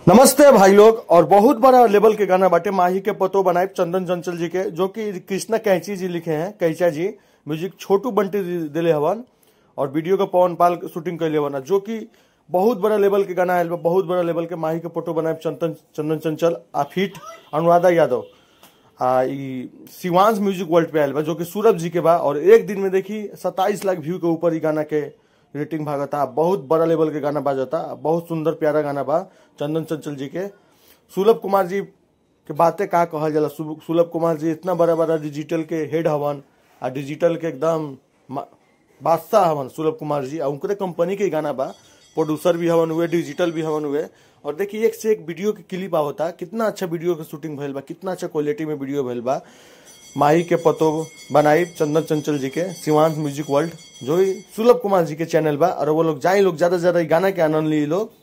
नमस्ते भाई लोग। और बहुत बड़ा लेवल के गाना बाटे माही के पतो बनाए चंदन चंचल जी के, जो कि कृष्णा कैंची जी लिखे हैं, कैचा जी। म्यूजिक छोटू बंटी दिले हवन और वीडियो का पवन पाल शूटिंग कैले हवन, जो कि बहुत बड़ा लेवल के गाना है। बहुत बड़ा लेवल के माही के पतो बनाए चंदन चंचल आ feat Anuradha Yadav Shivansh music world पे आयल बा, जो कि सूरज जी के बा। और एक दिन में देखी 27 लाख व्यू के ऊपर ही गाना के रेटिंग भागता। बहुत बड़ा लेवल के गाना बाजता, बहुत सुंदर प्यारा गाना बा चंदन चंचल जी के। सुलभ कुमार जी के बातें का कहल जाला। सुलभ कुमार जी इतना बड़ा बड़ा डिजिटल के हेड हवन आ डिजिटल के एकदम बादशाह हवन सुलभ कुमार जी। और उनके कंपनी के गाना बा, प्रोड्यूसर भी हवन हुए, डिजिटल भी हवन हुए। और देखिए एक से एक वीडियो के क्लिप आवता, कितना अच्छा वीडियो के शूटिंग भइल बा, कितना अच्छा क्वालिटी में वीडियो भइल बा। माही के पतो बनाई चंदन चंचल जी के शिवांश म्यूजिक वर्ल्ड, जो सुलभ कुमार जी के चैनल बा। और वो लोग जाए, लोग ज्यादा से ज्यादा गाना के आनंद ली लोग।